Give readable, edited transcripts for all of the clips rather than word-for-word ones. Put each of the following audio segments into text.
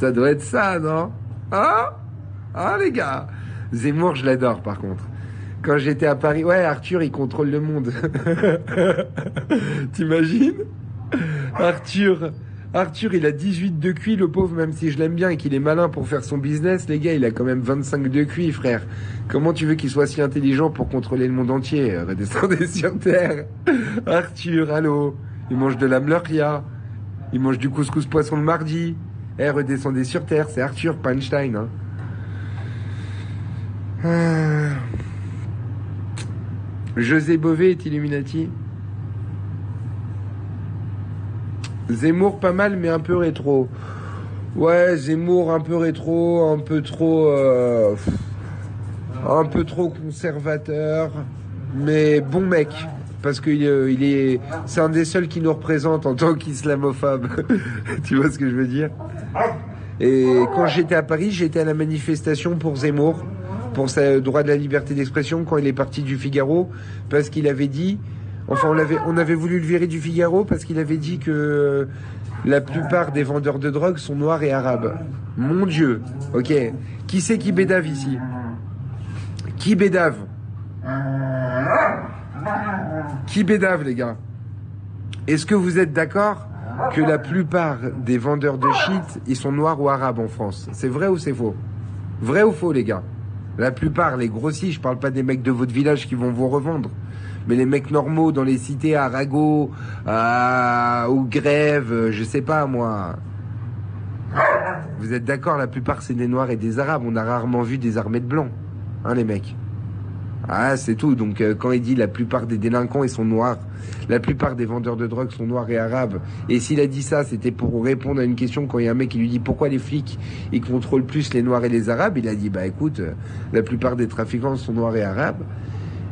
Ça doit être ça, non? Ah? Ah, les gars. Zemmour, je l'adore, par contre. Quand j'étais à Paris, ouais, Arthur, il contrôle le monde. T'imagines? Arthur, Arthur, il a 18 de QI, le pauvre, même si je l'aime bien et qu'il est malin pour faire son business, les gars, il a quand même 25 de QI, frère. Comment tu veux qu'il soit si intelligent pour contrôler le monde entier? Redescendez sur Terre. Arthur, allô? Il mange de la mlurkia. Il mange du couscous poisson le mardi. Redescendez sur Terre, c'est Arthur, pas Einstein, hein. Ah. José Bové est Illuminati. Zemmour pas mal mais un peu rétro. Ouais, Zemmour un peu rétro, un peu trop conservateur, mais bon mec. Parce c'est un des seuls qui nous représente en tant qu'islamophobe. Tu vois ce que je veux dire? Et quand j'étais à Paris, j'étais à la manifestation pour Zemmour, pour sa droit de la liberté d'expression, quand il est parti du Figaro, parce qu'il avait dit, enfin on avait voulu le virer du Figaro parce qu'il avait dit que la plupart des vendeurs de drogue sont noirs et arabes. Mon Dieu, ok. Qui c'est qui bédave ici? Qui bédave? Qui bédave, les gars? Est-ce que vous êtes d'accord que la plupart des vendeurs de shit, ils sont noirs ou arabes en France? C'est vrai ou c'est faux? Vrai ou faux, les gars? La plupart, les grossis, je parle pas des mecs de votre village qui vont vous revendre, mais les mecs normaux dans les cités, à Arago, ou Grève, je sais pas moi. Vous êtes d'accord, la plupart c'est des noirs et des arabes. On a rarement vu des armées de blancs, hein, les mecs. Ah, c'est tout. Donc, quand il dit la plupart des délinquants, ils sont noirs. La plupart des vendeurs de drogue sont noirs et arabes. Et s'il a dit ça, c'était pour répondre à une question quand il y a un mec qui lui dit pourquoi les flics, ils contrôlent plus les noirs et les arabes. Il a dit, bah écoute, la plupart des trafiquants sont noirs et arabes.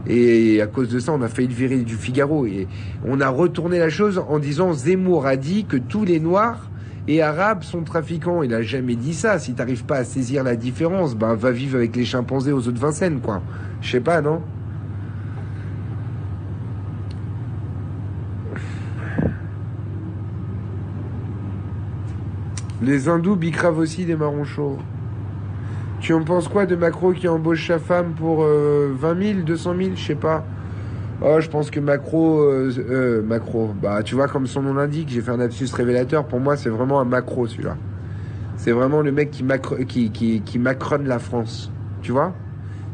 Et à cause de ça, on a failli le virer du Figaro. Et on a retourné la chose en disant Zemmour a dit que tous les noirs et arabes sont trafiquants. Il a jamais dit ça. Si t'arrives pas à saisir la différence, ben va vivre avec les chimpanzés aux eaux de Vincennes, quoi. Je sais pas, non? Les hindous bicravent aussi des marrons chauds. Tu en penses quoi de Macron qui embauche sa femme pour 20 000, 200 000, je sais pas. Oh, je pense que Macron, bah tu vois comme son nom l'indique, j'ai fait un lapsus révélateur. Pour moi, c'est vraiment un macro celui-là. C'est vraiment le mec qui macronne la France. Tu vois?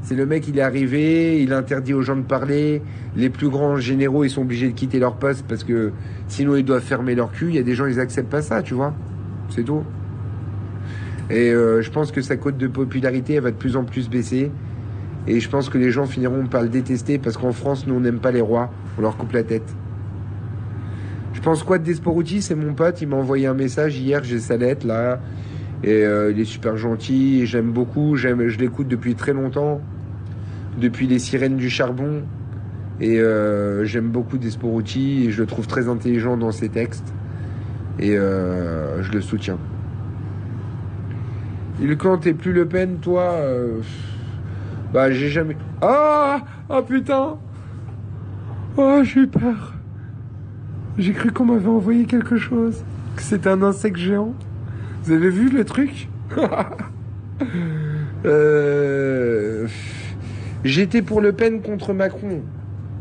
C'est le mec, il est arrivé, il interdit aux gens de parler. Les plus grands généraux, ils sont obligés de quitter leur poste parce que sinon ils doivent fermer leur cul. Il y a des gens, ils acceptent pas ça, tu vois? C'est tout. Et je pense que sa cote de popularité, elle va de plus en plus baisser. Et je pense que les gens finiront par le détester parce qu'en France, nous, on n'aime pas les rois. On leur coupe la tête. Je pense quoi de Desporuti? C'est mon pote. Il m'a envoyé un message hier. J'ai sa lettre, là. Et il est super gentil. J'aime beaucoup. Je l'écoute depuis très longtemps. Depuis les Sirènes du Charbon. Et j'aime beaucoup Desporuti. Et je le trouve très intelligent dans ses textes. Et je le soutiens. Quand t'es plus Le Pen, toi... bah, j'ai jamais... Ah! Oh putain! Oh, j'ai eu peur. J'ai cru qu'on m'avait envoyé quelque chose. Que c'était un insecte géant. Vous avez vu le truc? J'étais pour Le Pen contre Macron.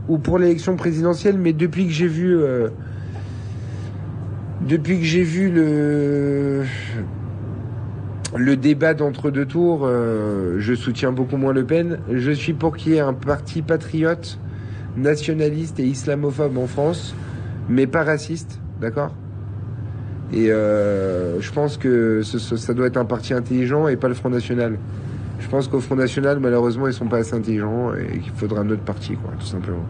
Ou pour l'élection présidentielle, mais depuis que j'ai vu... depuis que j'ai vu le débat d'entre-deux tours, je soutiens beaucoup moins Le Pen. Je suis pour qu'il y ait un parti patriote, nationaliste et islamophobe en France, mais pas raciste, d'accord? Et je pense que ça doit être un parti intelligent et pas le Front National. Je pense qu'au Front National, malheureusement, ils sont pas assez intelligents et qu'il faudra un autre parti, quoi, tout simplement.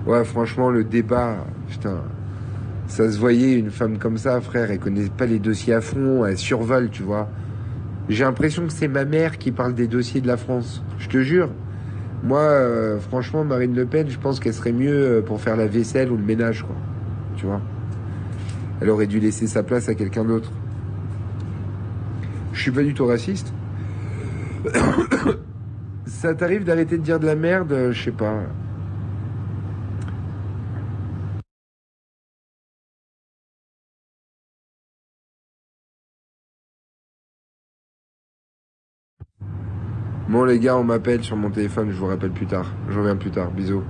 Ouais, franchement, le débat, putain... Ça se voyait, une femme comme ça, frère, elle connaît pas les dossiers à fond, elle survole, tu vois. J'ai l'impression que c'est ma mère qui parle des dossiers de la France. Je te jure. Moi, franchement, Marine Le Pen, je pense qu'elle serait mieux pour faire la vaisselle ou le ménage, quoi. Tu vois. Elle aurait dû laisser sa place à quelqu'un d'autre. Je suis pas du tout raciste. Ça t'arrive d'arrêter de dire de la merde, je sais pas. Bon les gars, on m'appelle sur mon téléphone, je vous rappelle plus tard. Je reviens plus tard. Bisous.